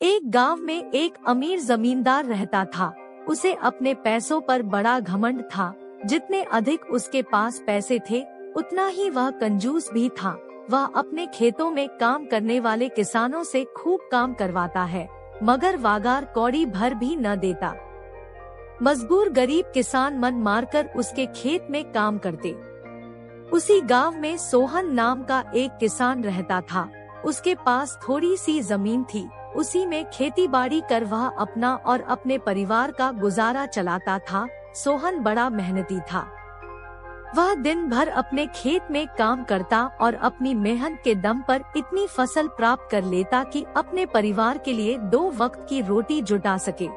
एक गांव में एक अमीर जमींदार रहता था। उसे अपने पैसों पर बड़ा घमंड था। जितने अधिक उसके पास पैसे थे, उतना ही वह कंजूस भी था। वह अपने खेतों में काम करने वाले किसानों से खूब काम करवाता है, मगर वागार कौड़ी भर भी न देता। मजबूर गरीब किसान मन मारकर उसके खेत में काम करते। उसी गांव में सोहन नाम का एक किसान रहता था। उसके पास थोड़ी सी जमीन थी। उसी में खेती बाड़ी कर वह अपना और अपने परिवार का गुजारा चलाता था। सोहन बड़ा मेहनती था। वह दिन भर अपने खेत में काम करता और अपनी मेहनत के दम पर इतनी फसल प्राप्त कर लेता कि अपने परिवार के लिए 2 वक्त की रोटी जुटा सके।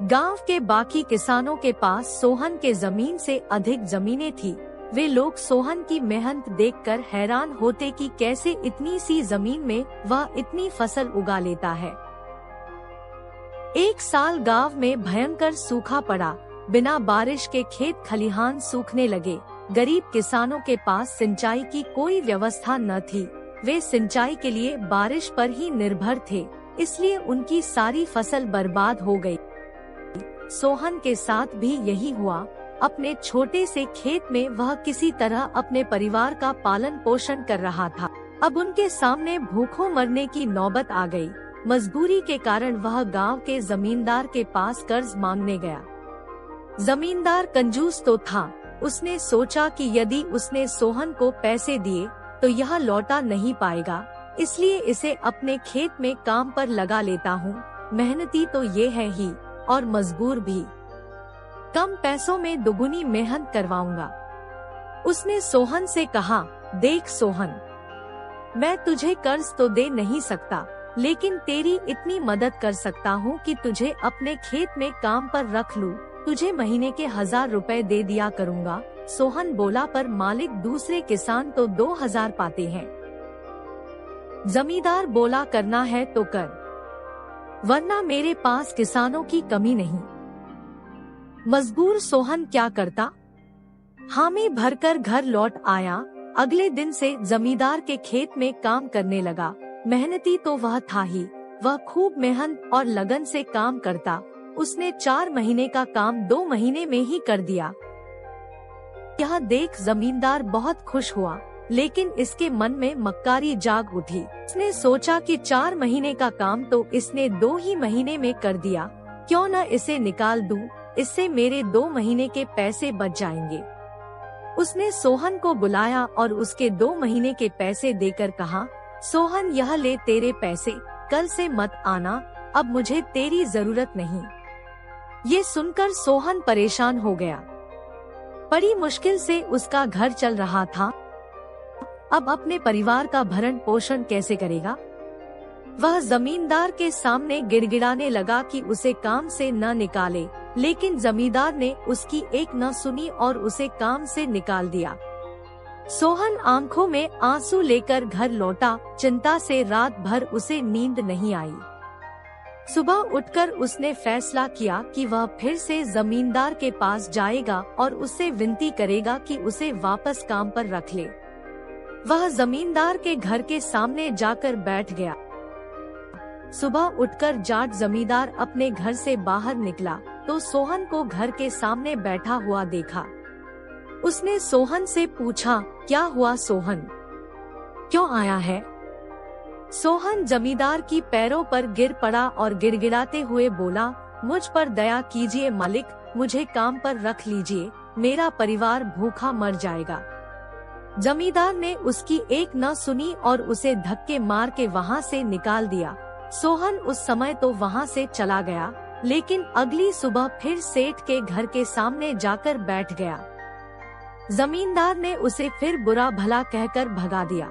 गांव के बाकी किसानों के पास सोहन के जमीन से अधिक जमीनें थी। वे लोग सोहन की मेहनत देखकर हैरान होते कि कैसे इतनी सी जमीन में वह इतनी फसल उगा लेता है। एक साल गांव में भयंकर सूखा पड़ा। बिना बारिश के खेत खलिहान सूखने लगे। गरीब किसानों के पास सिंचाई की कोई व्यवस्था न थी। वे सिंचाई के लिए बारिश पर ही निर्भर थे, इसलिए उनकी सारी फसल बर्बाद हो गई। सोहन के साथ भी यही हुआ। अपने छोटे से खेत में वह किसी तरह अपने परिवार का पालन पोषण कर रहा था। अब उनके सामने भूखों मरने की नौबत आ गई। मजबूरी के कारण वह गांव के जमींदार के पास कर्ज मांगने गया। जमींदार कंजूस तो था। उसने सोचा कि यदि उसने सोहन को पैसे दिए तो यह लौटा नहीं पाएगा, इसलिए इसे अपने खेत में काम पर लगा लेता हूँ। मेहनती तो ये है ही, और मजबूर भी। कम पैसों में दुगुनी मेहनत करवाऊंगा। उसने सोहन से कहा, देख सोहन, मैं तुझे कर्ज तो दे नहीं सकता, लेकिन तेरी इतनी मदद कर सकता हूँ कि तुझे अपने खेत में काम पर रख लूँ। तुझे महीने के 1000 रुपए दे दिया करूँगा। सोहन बोला, पर मालिक दूसरे किसान तो 2000 पाते हैं। जमींदार बोला, करना है तो कर, वरना मेरे पास किसानों की कमी नहीं। मजबूर सोहन क्या करता? हामी भरकर घर लौट आया। अगले दिन से जमींदार के खेत में काम करने लगा। मेहनती तो वह था ही, वह खूब मेहनत और लगन से काम करता। उसने 4 महीने का काम 2 महीने में ही कर दिया। यह देख जमींदार बहुत खुश हुआ, लेकिन इसके मन में मक्कारी जाग उठी। उसने सोचा कि 4 महीने का काम तो इसने 2 ही महीने में कर दिया, क्यों न इसे निकाल दूं, इससे मेरे 2 महीने के पैसे बच जाएंगे। उसने सोहन को बुलाया और उसके 2 महीने के पैसे देकर कहा, सोहन, यह ले तेरे पैसे, कल से मत आना, अब मुझे तेरी जरूरत नहीं। ये सुनकर सोहन परेशान हो गया। बड़ी मुश्किल से उसका घर चल रहा था। अब अपने परिवार का भरण पोषण कैसे करेगा? वह जमींदार के सामने गिड़गिड़ाने लगा कि उसे काम से न निकाले, लेकिन जमींदार ने उसकी एक न सुनी और उसे काम से निकाल दिया। सोहन आंखों में आंसू लेकर घर लौटा। चिंता से रात भर उसे नींद नहीं आई। सुबह उठकर उसने फैसला किया कि वह फिर से जमींदार के पास जाएगा और उससे विनती करेगा कि उसे वापस काम पर रख ले। वह जमींदार के घर के सामने जाकर बैठ गया। सुबह उठकर जाट जमींदार अपने घर से बाहर निकला तो सोहन को घर के सामने बैठा हुआ देखा। उसने सोहन से पूछा, क्या हुआ सोहन, क्यों आया है? सोहन जमींदार की पैरों पर गिर पड़ा और गिड़गिड़ाते हुए बोला, मुझ पर दया कीजिए मालिक, मुझे काम पर रख लीजिए, मेरा परिवार भूखा मर जाएगा। जमींदार ने उसकी एक न सुनी और उसे धक्के मार के वहाँ से निकाल दिया। सोहन उस समय तो वहाँ से चला गया, लेकिन अगली सुबह फिर सेठ के घर के सामने जाकर बैठ गया। जमींदार ने उसे फिर बुरा भला कहकर भगा दिया।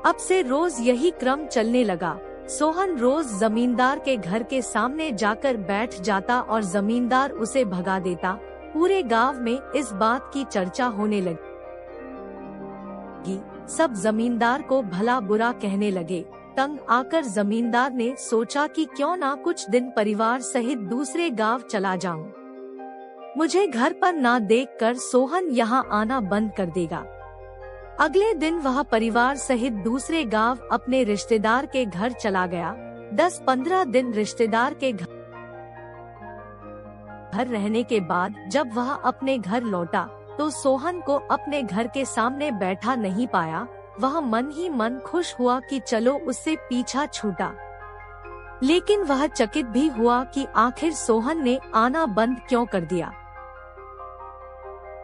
अब से रोज यही क्रम चलने लगा। सोहन रोज जमींदार के घर के सामने जाकर बैठ जाता और जमींदार उसे भगा देता। पूरे गांव में इस बात की चर्चा होने लगी। सब जमींदार को भला बुरा कहने लगे। तंग आकर जमींदार ने सोचा कि क्यों ना कुछ दिन परिवार सहित दूसरे गांव चला जाऊं। मुझे घर पर ना देखकर सोहन यहाँ आना बंद कर देगा। अगले दिन वह परिवार सहित दूसरे गांव अपने रिश्तेदार के घर चला गया। 10-15 दिन रिश्तेदार के घर रहने के बाद जब वह अपने घर लौटा तो सोहन को अपने घर के सामने बैठा नहीं पाया। वह मन ही मन खुश हुआ कि चलो उससे पीछा छूटा, लेकिन वह चकित भी हुआ कि आखिर सोहन ने आना बंद क्यों कर दिया।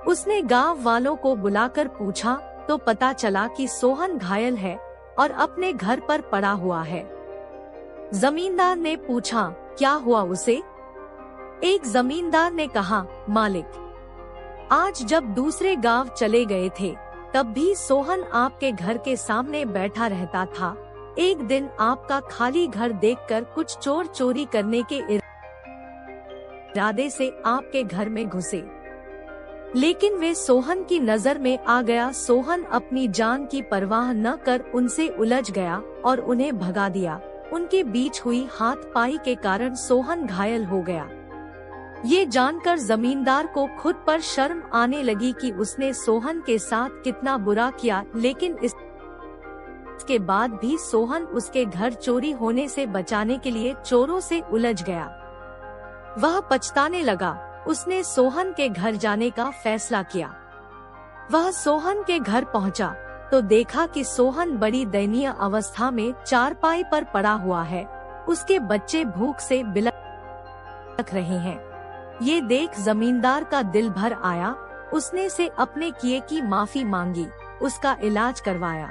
उसने गांव वालों को बुलाकर पूछा तो पता चला कि सोहन घायल है और अपने घर पर पड़ा हुआ है। जमींदार ने पूछा, क्या हुआ उसे? एक जमींदार ने कहा, मालिक, आज जब दूसरे गांव चले गए थे तब भी सोहन आपके घर के सामने बैठा रहता था। एक दिन आपका खाली घर देखकर कुछ चोर चोरी करने के इरादे से आपके घर में घुसे, लेकिन वे सोहन की नजर में आ गया। सोहन अपनी जान की परवाह न कर उनसे उलझ गया और उन्हें भगा दिया। उनके बीच हुई हाथापाई के कारण सोहन घायल हो गया। ये जानकर जमींदार को खुद पर शर्म आने लगी कि उसने सोहन के साथ कितना बुरा किया, लेकिन इसके बाद भी सोहन उसके घर चोरी होने से बचाने के लिए चोरों से उलझ गया। वह पछताने लगा। उसने सोहन के घर जाने का फैसला किया। वह सोहन के घर पहुंचा तो देखा कि सोहन बड़ी दयनीय अवस्था में चारपाई पर पड़ा हुआ है। उसके बच्चे भूख से बिलख रहे हैं। ये देख जमींदार का दिल भर आया। उसने से अपने किए की माफी मांगी, उसका इलाज करवाया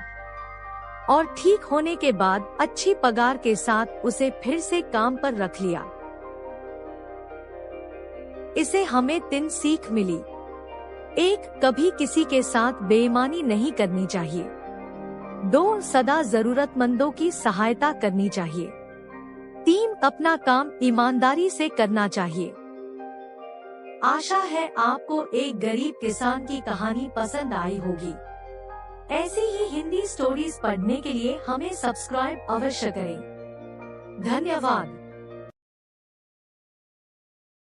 और ठीक होने के बाद अच्छी पगार के साथ उसे फिर से काम पर रख लिया। इसे हमें 3 सीख मिली। 1. कभी किसी के साथ बेईमानी नहीं करनी चाहिए। 2. सदा जरूरतमंदों की सहायता करनी चाहिए। 3. अपना काम ईमानदारी से करना चाहिए। आशा है आपको एक गरीब किसान की कहानी पसंद आई होगी। ऐसी ही हिंदी स्टोरीज पढ़ने के लिए हमें सब्सक्राइब अवश्य करें। धन्यवाद।